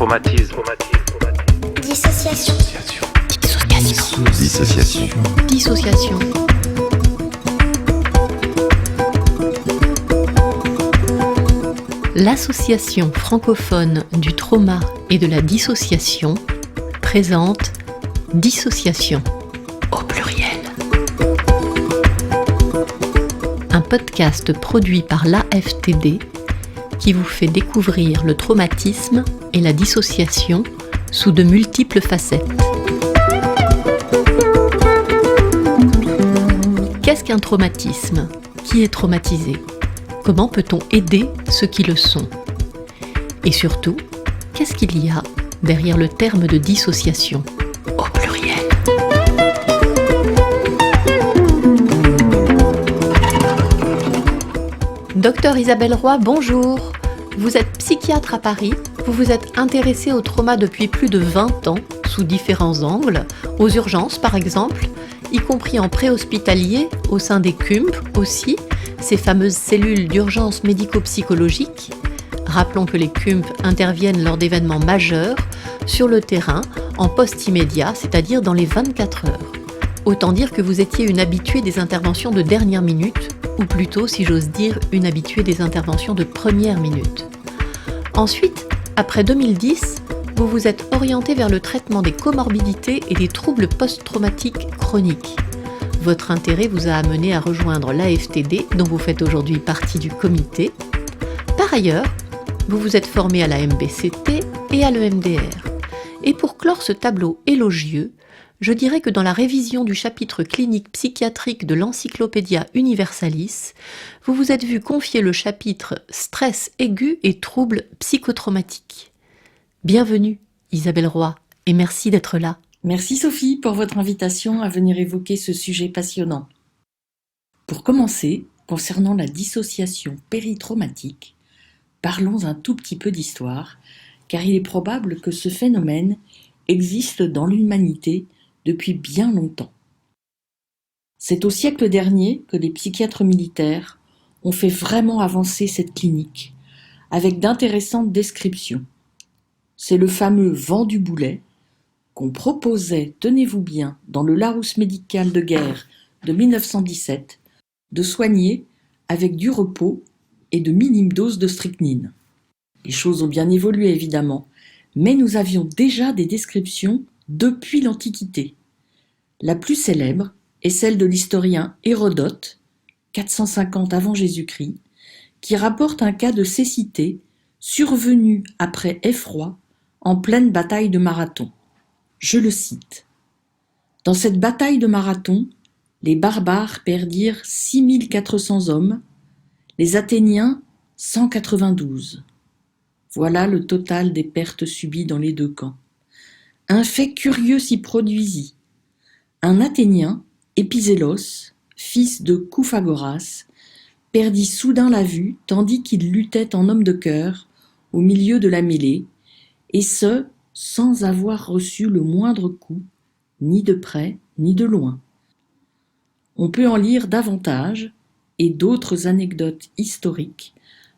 Traumatisme. Dissociation. Dissociation. L'association francophone du trauma et de la dissociation présente Dissociation au pluriel. Un podcast produit par l'AFTD qui vous fait découvrir le traumatisme et la dissociation sous de multiples facettes. Qu'est-ce qu'un traumatisme ? Qui est traumatisé ? Comment peut-on aider ceux qui le sont ? Et surtout, qu'est-ce qu'il y a derrière le terme de dissociation au pluriel ? Docteur Isabelle Roy, bonjour. Vous êtes psychiatre à Paris. Vous vous êtes intéressée au trauma depuis plus de 20 ans, sous différents angles, aux urgences par exemple, y compris en préhospitalier, au sein des CUMP aussi, ces fameuses cellules d'urgence médico-psychologique. Rappelons que les CUMP interviennent lors d'événements majeurs, sur le terrain, en post-immédiat, c'est-à-dire dans les 24 heures. Autant dire que vous étiez une habituée des interventions de dernière minute, ou plutôt, si j'ose dire, une habituée des interventions de première minute. Ensuite, après 2010, vous vous êtes orientée vers le traitement des comorbidités et des troubles post-traumatiques chroniques. Votre intérêt vous a amené à rejoindre l'AFTD, dont vous faites aujourd'hui partie du comité. Par ailleurs, vous vous êtes formée à la MBCT et à l'EMDR. Et pour clore ce tableau élogieux, je dirais que dans la révision du chapitre clinique psychiatrique de l'Encyclopædia Universalis, vous vous êtes vu confier le chapitre Stress aigu et troubles psychotraumatiques. Bienvenue, Isabelle Roy, et merci d'être là. Merci Sophie pour votre invitation à venir évoquer ce sujet passionnant. Pour commencer, concernant la dissociation péritraumatique, parlons un tout petit peu d'histoire, car il est probable que ce phénomène existe dans l'humanité depuis bien longtemps. C'est au siècle dernier que les psychiatres militaires ont fait vraiment avancer cette clinique, avec d'intéressantes descriptions. C'est le fameux vent du boulet qu'on proposait, tenez-vous bien, dans le Larousse médical de guerre de 1917, de soigner avec du repos et de minimes doses de strychnine. Les choses ont bien évolué évidemment, mais nous avions déjà des descriptions depuis l'Antiquité. La plus célèbre est celle de l'historien Hérodote, 450 avant Jésus-Christ, qui rapporte un cas de cécité survenu après effroi en pleine bataille de Marathon. Je le cite. « Dans cette bataille de Marathon, les barbares perdirent 6400 hommes, les Athéniens 192. Voilà le total des pertes subies dans les deux camps. Un fait curieux s'y produisit. Un Athénien, Épizélos, fils de Kouphagoras, perdit soudain la vue tandis qu'il luttait en homme de cœur au milieu de la mêlée, et ce, sans avoir reçu le moindre coup, ni de près ni de loin. On peut en lire davantage, et d'autres anecdotes historiques,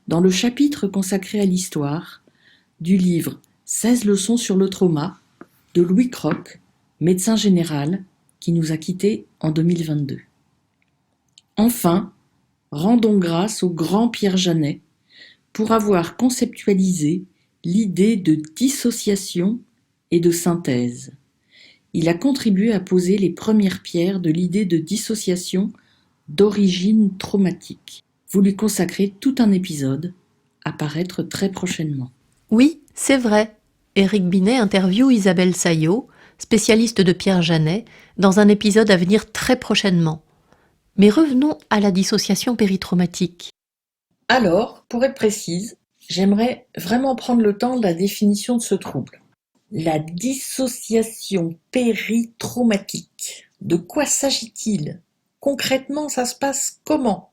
dans le chapitre consacré à l'histoire du livre « 16 leçons sur le trauma » de Louis Croc, médecin général, qui nous a quittés en 2022. Enfin, rendons grâce au grand Pierre Janet pour avoir conceptualisé l'idée de dissociation et de synthèse. Il a contribué à poser les premières pierres de l'idée de dissociation d'origine traumatique. Vous lui consacrez tout un épisode à paraître très prochainement. Oui, c'est vrai. Éric Binet interviewe Isabelle Saillot, spécialiste de Pierre Janet, dans un épisode à venir très prochainement. Mais revenons à la dissociation péritraumatique. Alors, pour être précise, j'aimerais vraiment prendre le temps de la définition de ce trouble. La dissociation péritraumatique. De quoi s'agit-il ? Concrètement, ça se passe comment ?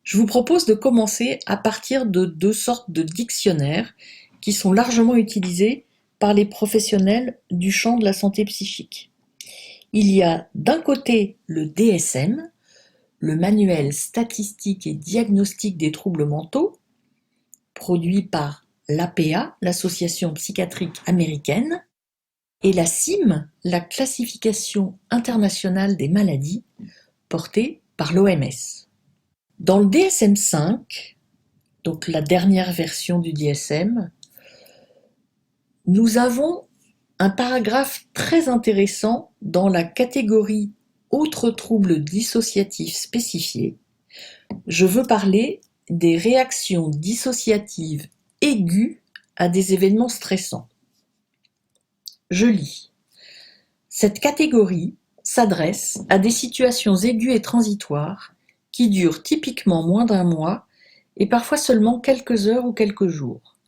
Je vous propose de commencer à partir de deux sortes de dictionnaires qui sont largement utilisés par les professionnels du champ de la santé psychique. Il y a d'un côté le DSM, le manuel statistique et diagnostique des troubles mentaux, produit par l'APA, l'Association psychiatrique américaine, et la CIM, la Classification internationale des maladies, portée par l'OMS. Dans le DSM-5, donc la dernière version du DSM, nous avons un paragraphe très intéressant dans la catégorie autres troubles dissociatifs spécifiés. Je veux parler des réactions dissociatives aiguës à des événements stressants. Je lis. Cette catégorie s'adresse à des situations aiguës et transitoires qui durent typiquement moins d'un mois et parfois seulement quelques heures ou quelques jours.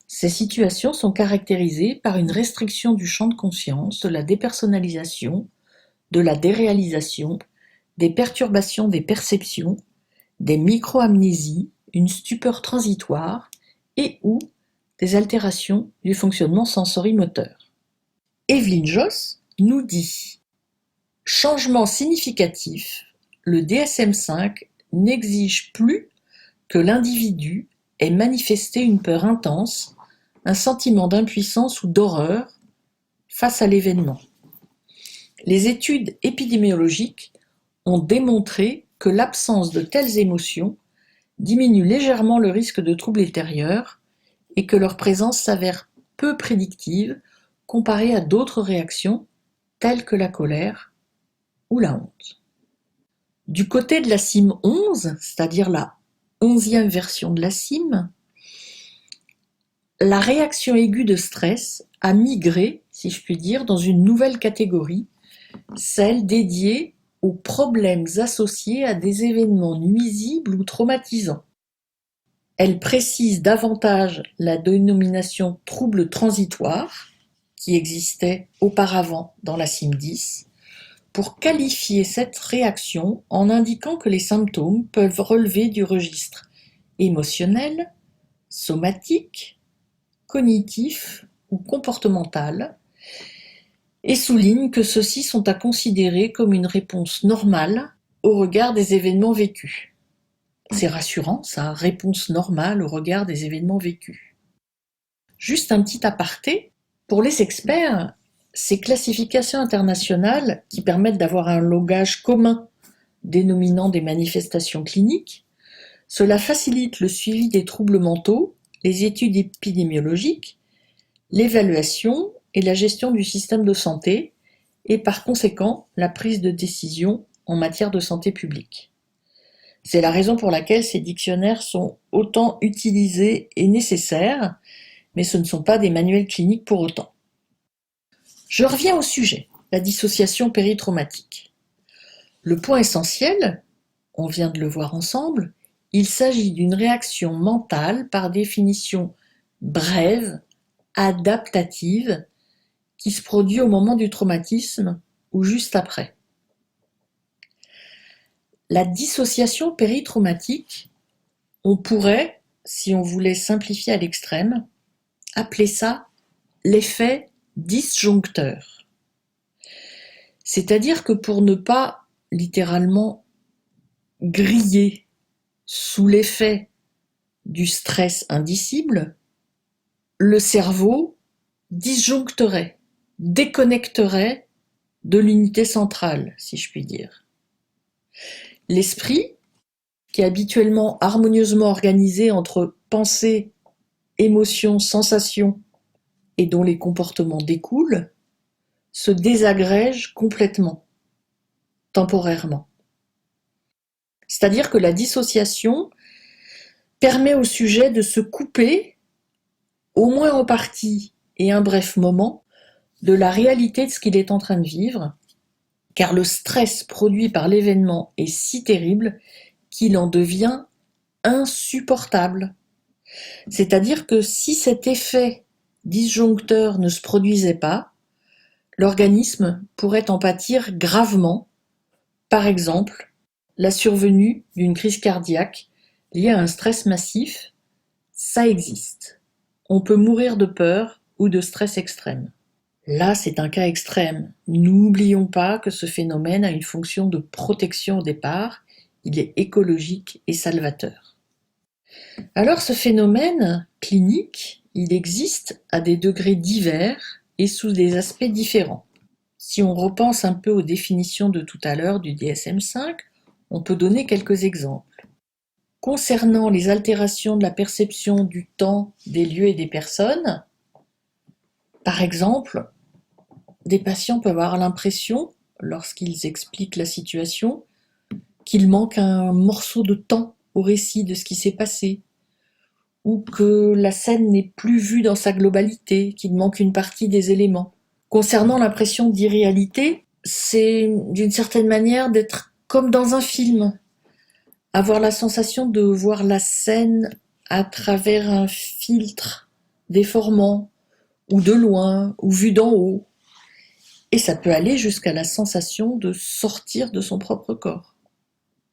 Ces situations sont caractérisées par une restriction du champ de conscience, de la dépersonnalisation, de la déréalisation, des perturbations des perceptions, des micro-amnésies, une stupeur transitoire et ou des altérations du fonctionnement sensorimoteur. Evelyne Joss nous dit « Changement significatif, le DSM-5 n'exige plus que l'individu ait manifesté une peur intense, un sentiment d'impuissance ou d'horreur face à l'événement. Les études épidémiologiques ont démontré que l'absence de telles émotions diminue légèrement le risque de troubles ultérieurs et que leur présence s'avère peu prédictive comparée à d'autres réactions telles que la colère ou la honte. » Du côté de la CIM 11, c'est-à-dire la 11e version de la CIM, la réaction aiguë de stress a migré, si je puis dire, dans une nouvelle catégorie, celle dédiée aux problèmes associés à des événements nuisibles ou traumatisants. Elle précise davantage la dénomination trouble transitoire, qui existait auparavant dans la CIM 10, pour qualifier cette réaction en indiquant que les symptômes peuvent relever du registre émotionnel, somatique, cognitif ou comportemental, et souligne que ceux-ci sont à considérer comme une réponse normale au regard des événements vécus. C'est rassurant, ça, réponse normale au regard des événements vécus. Juste un petit aparté, pour les experts, ces classifications internationales qui permettent d'avoir un langage commun dénominant des manifestations cliniques, cela facilite le suivi des troubles mentaux, les études épidémiologiques, l'évaluation et la gestion du système de santé et par conséquent la prise de décision en matière de santé publique. C'est la raison pour laquelle ces dictionnaires sont autant utilisés et nécessaires, mais ce ne sont pas des manuels cliniques pour autant. Je reviens au sujet, la dissociation péritraumatique. Le point essentiel, on vient de le voir ensemble, il s'agit d'une réaction mentale par définition brève, adaptative, qui se produit au moment du traumatisme ou juste après. La dissociation péritraumatique, on pourrait, si on voulait simplifier à l'extrême, appeler ça l'effet disjoncteur. C'est-à-dire que pour ne pas littéralement griller sous l'effet du stress indicible, le cerveau disjoncterait, déconnecterait de l'unité centrale, si je puis dire. L'esprit, qui est habituellement harmonieusement organisé entre pensée, émotion, sensation, et dont les comportements découlent, se désagrège complètement, temporairement. C'est-à-dire que la dissociation permet au sujet de se couper, au moins en partie et un bref moment, de la réalité de ce qu'il est en train de vivre, car le stress produit par l'événement est si terrible qu'il en devient insupportable. C'est-à-dire que si cet effet disjoncteur ne se produisait pas, l'organisme pourrait en pâtir gravement, par exemple la survenue d'une crise cardiaque liée à un stress massif, ça existe. On peut mourir de peur ou de stress extrême. Là, c'est un cas extrême. N'oublions pas que ce phénomène a une fonction de protection au départ, il est écologique et salvateur. Alors ce phénomène, clinique, il existe à des degrés divers et sous des aspects différents. Si on repense un peu aux définitions de tout à l'heure du DSM-5, on peut donner quelques exemples. Concernant les altérations de la perception du temps, des lieux et des personnes, par exemple, des patients peuvent avoir l'impression, lorsqu'ils expliquent la situation, qu'il manque un morceau de temps au récit de ce qui s'est passé, ou que la scène n'est plus vue dans sa globalité, qu'il manque une partie des éléments. Concernant l'impression d'irréalité, c'est d'une certaine manière d'être comme dans un film, avoir la sensation de voir la scène à travers un filtre déformant, ou de loin, ou vu d'en haut. Et ça peut aller jusqu'à la sensation de sortir de son propre corps.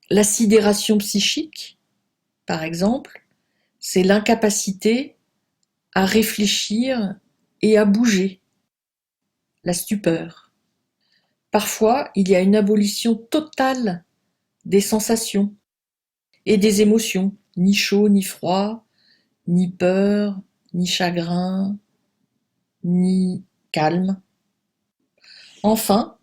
La sidération psychique, par exemple, c'est l'incapacité à réfléchir et à bouger. La stupeur. Parfois, il y a une abolition totale des sensations et des émotions, ni chaud, ni froid, ni peur, ni chagrin, ni calme. Enfin,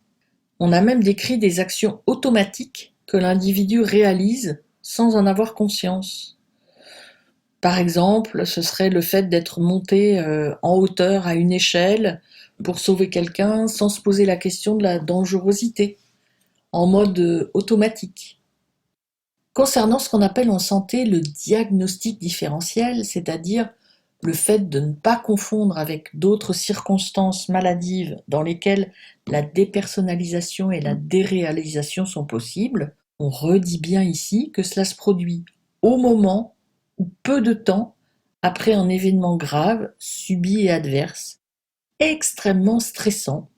on a même décrit des actions automatiques que l'individu réalise sans en avoir conscience. Par exemple, ce serait le fait d'être monté en hauteur à une échelle pour sauver quelqu'un sans se poser la question de la dangerosité, en mode automatique. Concernant ce qu'on appelle en santé le diagnostic différentiel, c'est-à-dire le fait de ne pas confondre avec d'autres circonstances maladives dans lesquelles la dépersonnalisation et la déréalisation sont possibles, on redit bien ici que cela se produit au moment ou peu de temps après un événement grave, subi et adverse, extrêmement stressant,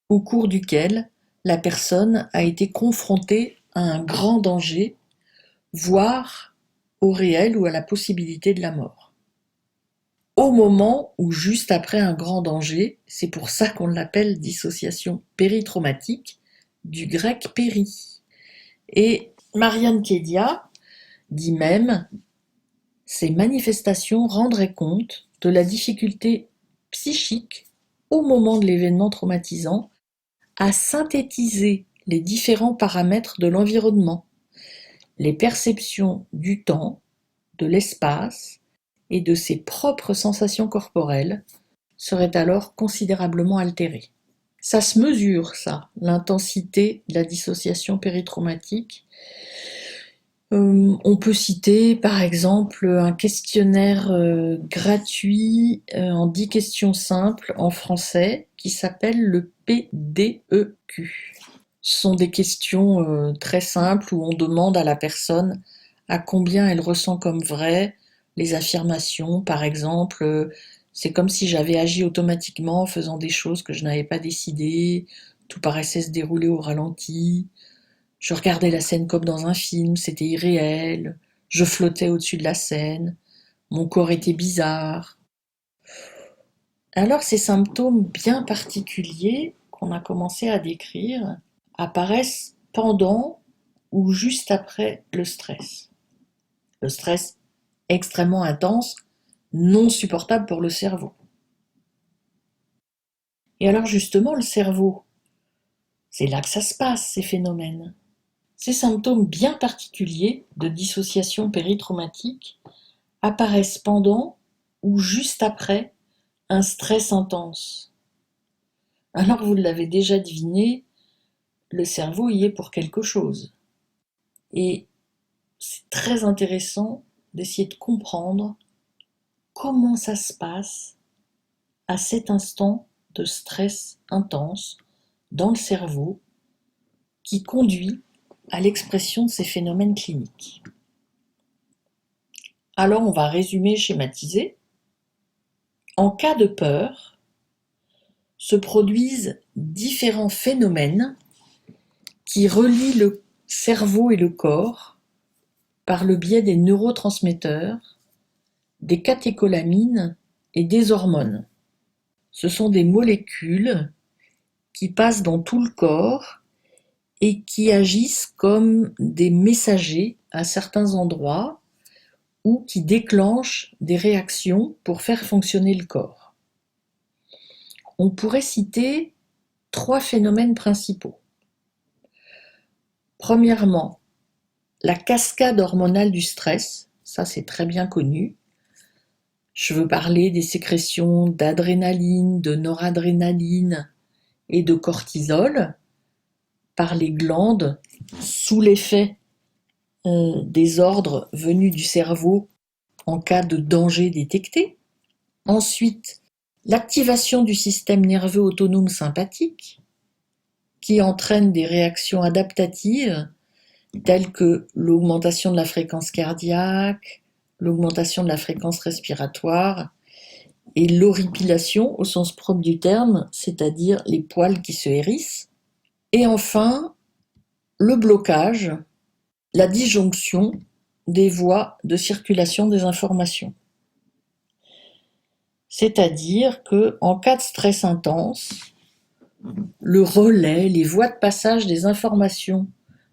au cours duquel la personne a été confrontée à un grand danger, voire au réel ou à la possibilité de la mort. Au moment ou juste après un grand danger, c'est pour ça qu'on l'appelle dissociation péritraumatique, du grec péri. Et Marianne Kédia dit même: ces manifestations rendraient compte de la difficulté psychique au moment de l'événement traumatisant à synthétiser les différents paramètres de l'environnement, les perceptions du temps, de l'espace et de ses propres sensations corporelles seraient alors considérablement altérées. Ça se mesure, ça, l'intensité de la dissociation péritraumatique. On peut citer par exemple un questionnaire gratuit en 10 questions simples en français qui s'appelle le PDEQ. Ce sont des questions très simples où on demande à la personne à combien elle ressent comme vrai les affirmations. Par exemple, c'est comme si j'avais agi automatiquement en faisant des choses que je n'avais pas décidées, tout paraissait se dérouler au ralenti. Je regardais la scène comme dans un film, c'était irréel, je flottais au-dessus de la scène, mon corps était bizarre. Alors ces symptômes bien particuliers qu'on a commencé à décrire apparaissent pendant ou juste après le stress. Le stress extrêmement intense, non supportable pour le cerveau. Et alors justement le cerveau, c'est là que ça se passe, ces phénomènes. Ces symptômes bien particuliers de dissociation péritraumatique apparaissent pendant ou juste après un stress intense. Alors vous l'avez déjà deviné, le cerveau y est pour quelque chose. Et c'est très intéressant d'essayer de comprendre comment ça se passe à cet instant de stress intense dans le cerveau qui conduit à l'expression de ces phénomènes cliniques. Alors on va résumer, schématiser. En cas de peur, se produisent différents phénomènes qui relient le cerveau et le corps par le biais des neurotransmetteurs, des catécholamines et des hormones. Ce sont des molécules qui passent dans tout le corps et qui agissent comme des messagers à certains endroits ou qui déclenchent des réactions pour faire fonctionner le corps. On pourrait citer 3 phénomènes principaux. Premièrement, la cascade hormonale du stress, ça c'est très bien connu. Je veux parler des sécrétions d'adrénaline, de noradrénaline et de cortisol par les glandes sous l'effet des ordres venus du cerveau en cas de danger détecté. Ensuite, l'activation du système nerveux autonome sympathique qui entraîne des réactions adaptatives telles que l'augmentation de la fréquence cardiaque, l'augmentation de la fréquence respiratoire et l'horripilation au sens propre du terme, c'est-à-dire les poils qui se hérissent. Et enfin, le blocage, la disjonction des voies de circulation des informations. C'est-à-dire qu'en cas de stress intense, le relais, les voies de passage des informations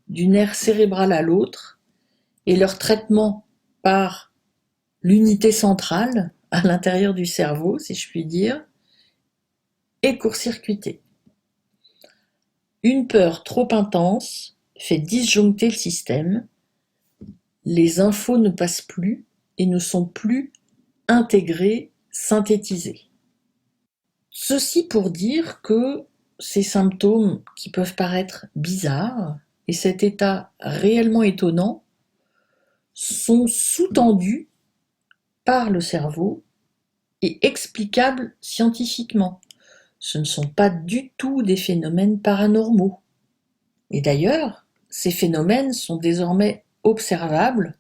d'une aire cérébrale à l'autre et leur traitement par l'unité centrale à l'intérieur du cerveau, si je puis dire, est court-circuité. Une peur trop intense fait disjoncter le système, les infos ne passent plus et ne sont plus intégrées, synthétisées. Ceci pour dire que ces symptômes qui peuvent paraître bizarres et cet état réellement étonnant sont sous-tendus par le cerveau et explicables scientifiquement. Ce ne sont pas du tout des phénomènes paranormaux. Et d'ailleurs, ces phénomènes sont désormais observables,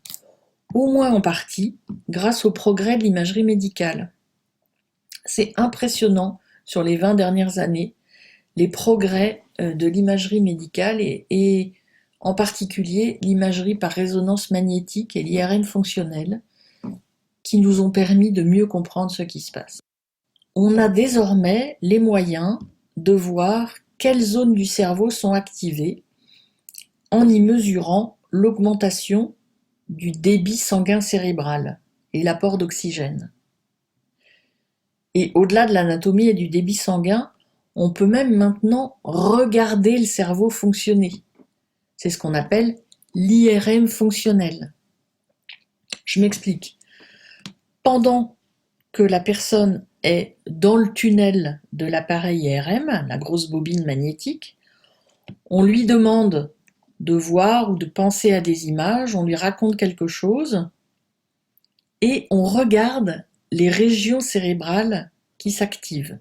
au moins en partie, grâce au progrès de l'imagerie médicale. C'est impressionnant sur les 20 dernières années, les progrès de l'imagerie médicale et en particulier l'imagerie par résonance magnétique et l'IRM fonctionnelle qui nous ont permis de mieux comprendre ce qui se passe. On a désormais les moyens de voir quelles zones du cerveau sont activées en y mesurant l'augmentation du débit sanguin cérébral et l'apport d'oxygène. Et au-delà de l'anatomie et du débit sanguin, on peut même maintenant regarder le cerveau fonctionner. C'est ce qu'on appelle l'IRM fonctionnel. Je m'explique. Pendant que la personne est dans le tunnel de l'appareil IRM, la grosse bobine magnétique, on lui demande de voir ou de penser à des images, on lui raconte quelque chose et on regarde les régions cérébrales qui s'activent.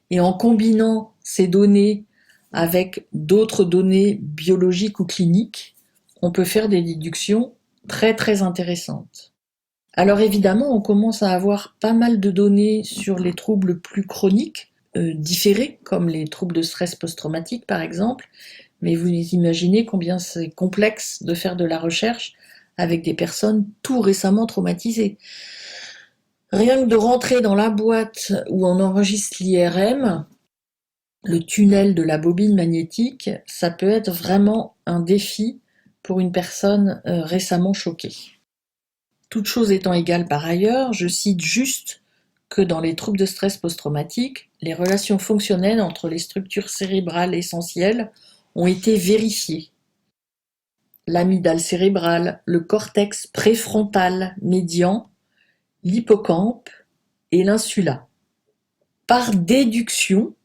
Et en combinant ces données avec d'autres données biologiques ou cliniques, on peut faire des déductions très très intéressantes. Alors évidemment, on commence à avoir pas mal de données sur les troubles plus chroniques, différés, comme les troubles de stress post-traumatique par exemple, mais vous imaginez combien c'est complexe de faire de la recherche avec des personnes tout récemment traumatisées. Rien que de rentrer dans la boîte où on enregistre l'IRM, le tunnel de la bobine magnétique, ça peut être vraiment un défi pour une personne récemment choquée. Toutes choses étant égales par ailleurs, je cite juste que dans les troubles de stress post-traumatique, les relations fonctionnelles entre les structures cérébrales essentielles ont été vérifiées. L'amygdale cérébrale, le cortex préfrontal médian, l'hippocampe et l'insula. Par déduction,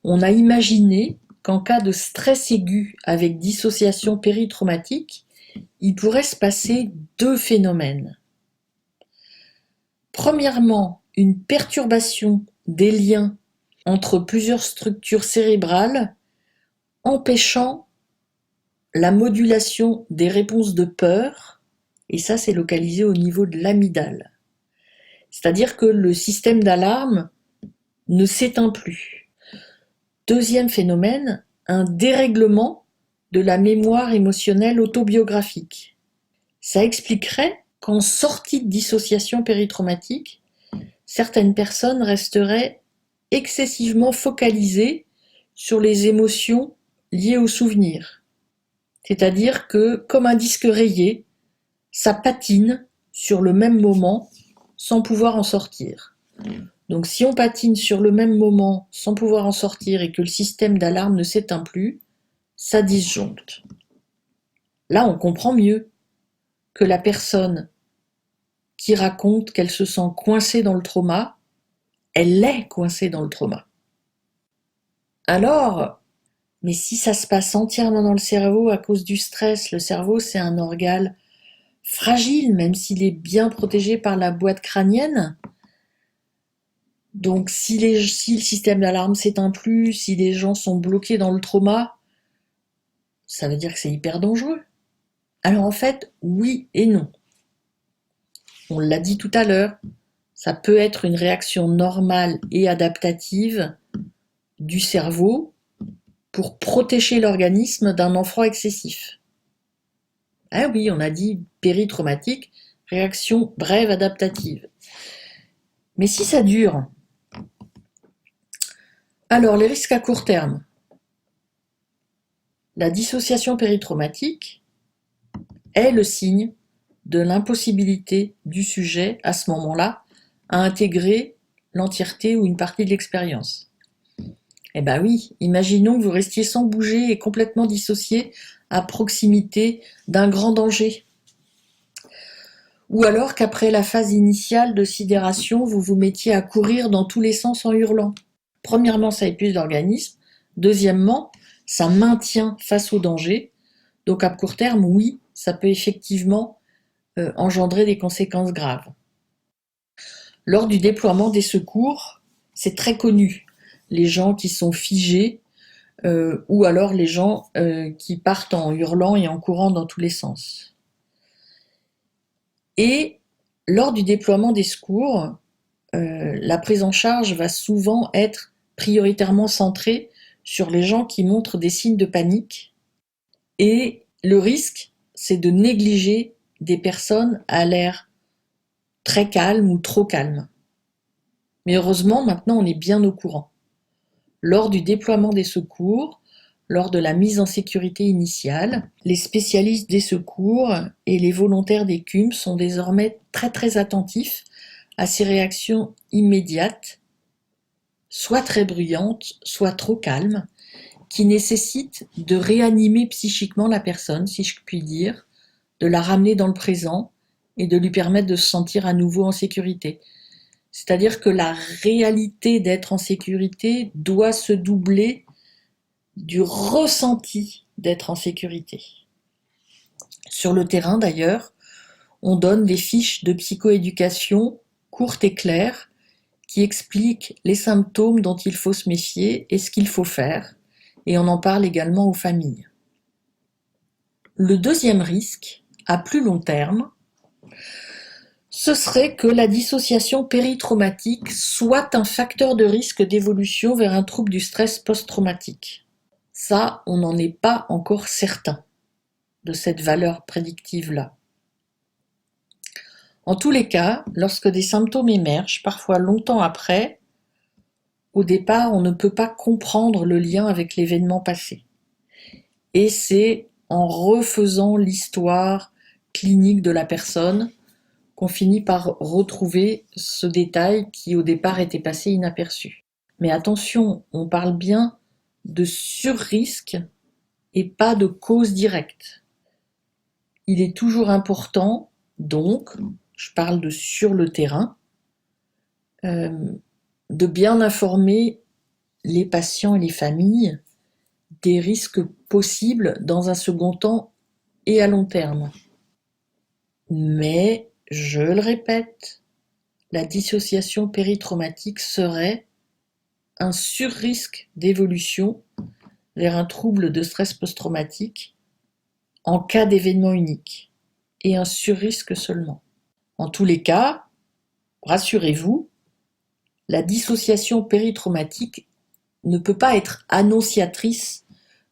on a imaginé qu'en cas de stress aigu avec dissociation péritraumatique, il pourrait se passer 2 phénomènes. Premièrement, une perturbation des liens entre plusieurs structures cérébrales empêchant la modulation des réponses de peur, et ça c'est localisé au niveau de l'amygdale. C'est-à-dire que le système d'alarme ne s'éteint plus. Deuxième phénomène, un dérèglement de la mémoire émotionnelle autobiographique. Ça expliquerait qu'en sortie de dissociation péritraumatique, certaines personnes resteraient excessivement focalisées sur les émotions liées aux souvenirs. C'est-à-dire que, comme un disque rayé, ça patine sur le même moment sans pouvoir en sortir. Donc si on patine sur le même moment sans pouvoir en sortir et que le système d'alarme ne s'éteint plus, ça disjoncte. Là, on comprend mieux que la personne qui raconte qu'elle se sent coincée dans le trauma, elle est coincée dans le trauma. Alors, mais si ça se passe entièrement dans le cerveau à cause du stress, le cerveau c'est un organe fragile, même s'il est bien protégé par la boîte crânienne. Donc si le système d'alarme s'éteint plus, si les gens sont bloqués dans le trauma, ça veut dire que c'est hyper dangereux. Alors en fait, oui et non. On l'a dit tout à l'heure, ça peut être une réaction normale et adaptative du cerveau pour protéger l'organisme d'un effroi excessif. Ah oui, on a dit péritraumatique, réaction brève adaptative. Mais si ça dure, alors les risques à court terme. La dissociation péritraumatique est le signe de l'impossibilité du sujet, à ce moment-là, à intégrer l'entièreté ou une partie de l'expérience. Eh ben oui, imaginons que vous restiez sans bouger et complètement dissocié à proximité d'un grand danger. Ou alors qu'après la phase initiale de sidération, vous vous mettiez à courir dans tous les sens en hurlant. Premièrement, ça épuise l'organisme. Deuxièmement, ça maintient face au danger. Donc à court terme, oui, ça peut effectivement engendrer des conséquences graves. Lors du déploiement des secours, c'est très connu. Les gens qui sont figés ou alors les gens qui partent en hurlant et en courant dans tous les sens. Et lors du déploiement des secours, la prise en charge va souvent être prioritairement centrée sur les gens qui montrent des signes de panique. Et le risque, c'est de négliger des personnes à l'air très calmes ou trop calmes. Mais heureusement, maintenant, on est bien au courant. Lors du déploiement des secours, lors de la mise en sécurité initiale, les spécialistes des secours et les volontaires des CUM sont désormais très très attentifs à ces réactions immédiates, soit très bruyantes, soit trop calmes, qui nécessitent de réanimer psychiquement la personne, si je puis dire, de la ramener dans le présent et de lui permettre de se sentir à nouveau en sécurité. C'est-à-dire que la réalité d'être en sécurité doit se doubler du ressenti d'être en sécurité. Sur le terrain d'ailleurs, on donne des fiches de psychoéducation courtes et claires qui expliquent les symptômes dont il faut se méfier et ce qu'il faut faire, et on en parle également aux familles. Le deuxième risque, à plus long terme, ce serait que la dissociation péritraumatique soit un facteur de risque d'évolution vers un trouble du stress post-traumatique. Ça, on n'en est pas encore certain de cette valeur prédictive-là. En tous les cas, lorsque des symptômes émergent, parfois longtemps après, au départ, on ne peut pas comprendre le lien avec l'événement passé. Et c'est en refaisant l'histoire clinique de la personne qu'on finit par retrouver ce détail qui au départ était passé inaperçu. Mais attention, on parle bien de surrisque et pas de cause directe. Il est toujours important, donc, je parle de sur le terrain, de bien informer les patients et les familles des risques possibles dans un second temps et à long terme. Mais, je le répète, la dissociation péritraumatique serait un surrisque d'évolution vers un trouble de stress post-traumatique en cas d'événement unique, et un surrisque seulement. En tous les cas, rassurez-vous, la dissociation péritraumatique ne peut pas être annonciatrice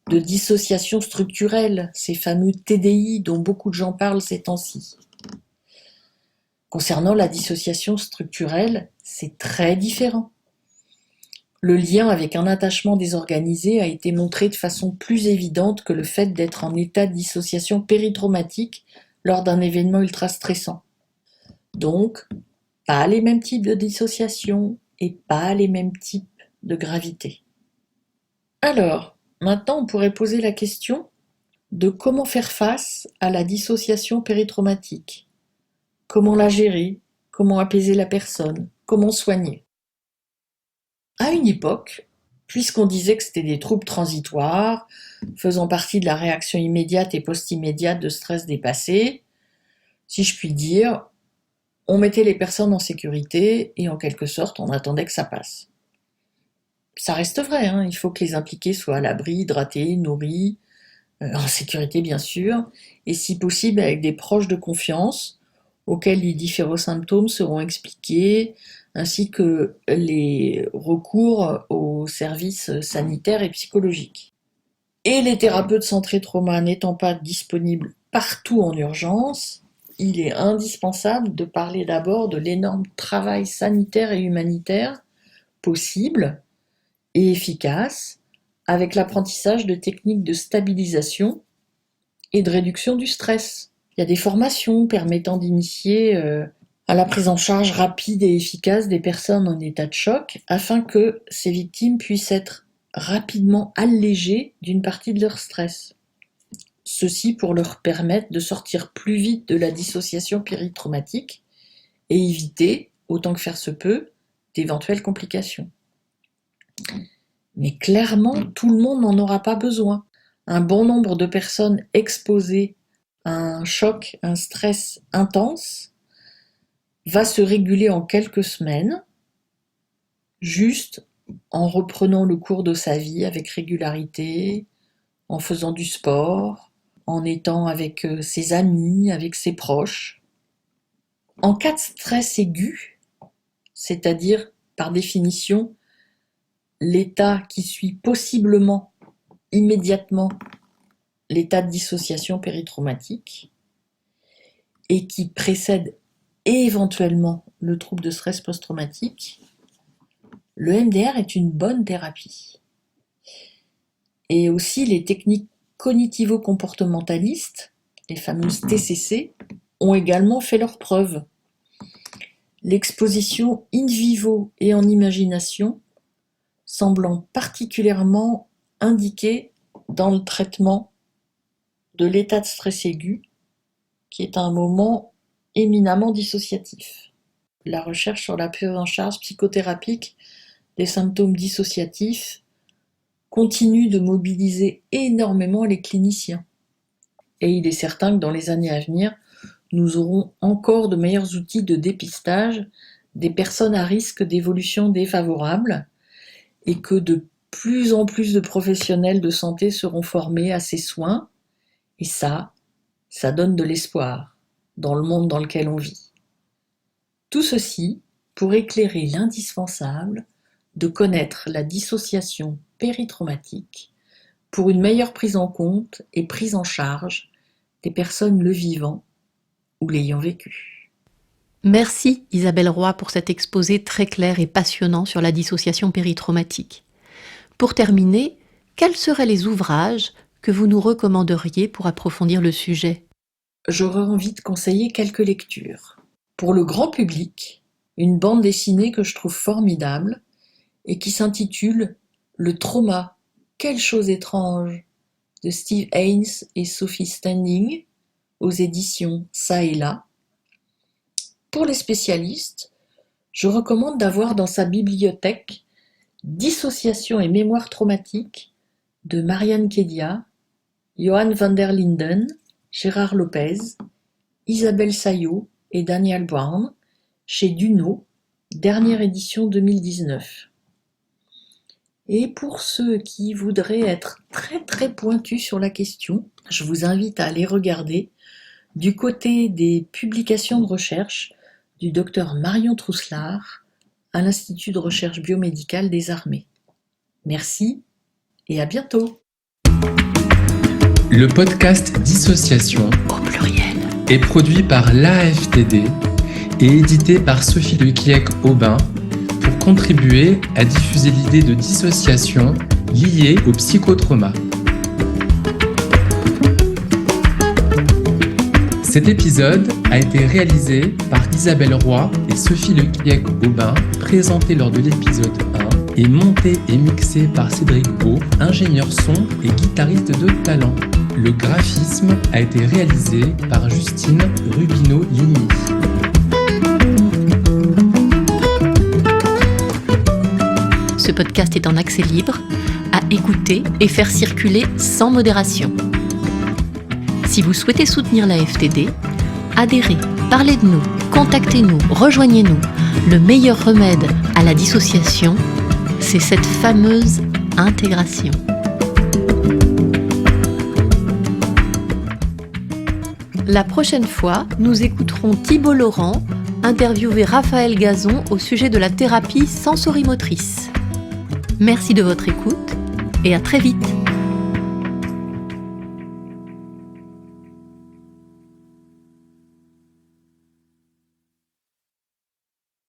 de dissociation structurelle, ces fameux TDI dont beaucoup de gens parlent ces temps-ci. Concernant la dissociation structurelle, c'est très différent. Le lien avec un attachement désorganisé a été montré de façon plus évidente que le fait d'être en état de dissociation péritraumatique lors d'un événement ultra stressant. Donc, pas les mêmes types de dissociation et pas les mêmes types de gravité. Alors, maintenant on pourrait poser la question de comment faire face à la dissociation péritraumatique. Comment la gérer? Comment apaiser la personne? Comment soigner? À une époque, puisqu'on disait que c'était des troubles transitoires, faisant partie de la réaction immédiate et post-immédiate de stress dépassé, si je puis dire, on mettait les personnes en sécurité et en quelque sorte on attendait que ça passe. Ça reste vrai, hein, il faut que les impliqués soient à l'abri, hydratés, nourris, en sécurité bien sûr, et si possible avec des proches de confiance auxquels les différents symptômes seront expliqués, ainsi que les recours aux services sanitaires et psychologiques. Et les thérapeutes centrés trauma n'étant pas disponibles partout en urgence, il est indispensable de parler d'abord de l'énorme travail sanitaire et humanitaire possible et efficace avec l'apprentissage de techniques de stabilisation et de réduction du stress. Il y a des formations permettant d'initier à la prise en charge rapide et efficace des personnes en état de choc afin que ces victimes puissent être rapidement allégées d'une partie de leur stress. Ceci pour leur permettre de sortir plus vite de la dissociation péritraumatique et éviter, autant que faire se peut, d'éventuelles complications. Mais clairement, tout le monde n'en aura pas besoin. Un bon nombre de personnes exposées à un choc, un stress intense, va se réguler en quelques semaines, juste en reprenant le cours de sa vie avec régularité, en faisant du sport, en étant avec ses amis, avec ses proches. En cas de stress aigu, c'est-à-dire par définition l'état qui suit possiblement immédiatement l'état de dissociation péritraumatique et qui précède éventuellement le trouble de stress post-traumatique, le MDR est une bonne thérapie. Et aussi les techniques cognitivo-comportementalistes, les fameuses TCC, ont également fait leurs preuves. L'exposition in vivo et en imagination semblant particulièrement indiquée dans le traitement de l'état de stress aigu, qui est un moment éminemment dissociatif. La recherche sur la prise en charge psychothérapique des symptômes dissociatifs continue de mobiliser énormément les cliniciens. Et il est certain que dans les années à venir, nous aurons encore de meilleurs outils de dépistage des personnes à risque d'évolution défavorable et que de plus en plus de professionnels de santé seront formés à ces soins. Et ça donne de l'espoir dans le monde dans lequel on vit. Tout ceci pour éclairer l'indispensable de connaître la dissociation péritraumatique pour une meilleure prise en compte et prise en charge des personnes le vivant ou l'ayant vécu. Merci Isabelle Roy pour cet exposé très clair et passionnant sur la dissociation péritraumatique. Pour terminer, quels seraient les ouvrages que vous nous recommanderiez pour approfondir le sujet ? J'aurais envie de conseiller quelques lectures. Pour le grand public, une bande dessinée que je trouve formidable et qui s'intitule « Le trauma, quelle chose étrange » de Steve Haynes et Sophie Standing aux éditions Ça et Là. Pour les spécialistes, je recommande d'avoir dans sa bibliothèque Dissociation et mémoire traumatique de Marianne Kedia, Johan van der Linden, Gérard Lopez, Isabelle Saillot et Daniel Brown, chez Duno, dernière édition 2019. Et pour ceux qui voudraient être très très pointus sur la question, je vous invite à aller regarder du côté des publications de recherche du docteur Marion Trousselard à l'Institut de recherche biomédicale des armées. Merci et à bientôt. Le podcast Dissociation Au pluriel. est produit par l'AFTD et édité par Sophie Lecliec-Aubin pour contribuer à diffuser l'idée de dissociation liée au psychotrauma. Cet épisode a été réalisé par Isabelle Roy et Sophie Lequiec-Aubin, présenté lors de l'épisode 1, et monté et mixé par Cédric Beau, ingénieur son et guitariste de talent. Le graphisme a été réalisé par Justine Rubino-Ligny. Ce podcast est en accès libre, à écouter et faire circuler sans modération. Si vous souhaitez soutenir la FTD, adhérez, parlez de nous, contactez-nous, rejoignez-nous. Le meilleur remède à la dissociation, c'est cette fameuse intégration. La prochaine fois, nous écouterons Thibault Laurent interviewer Raphaël Gazon au sujet de la thérapie sensorimotrice. Merci de votre écoute et à très vite.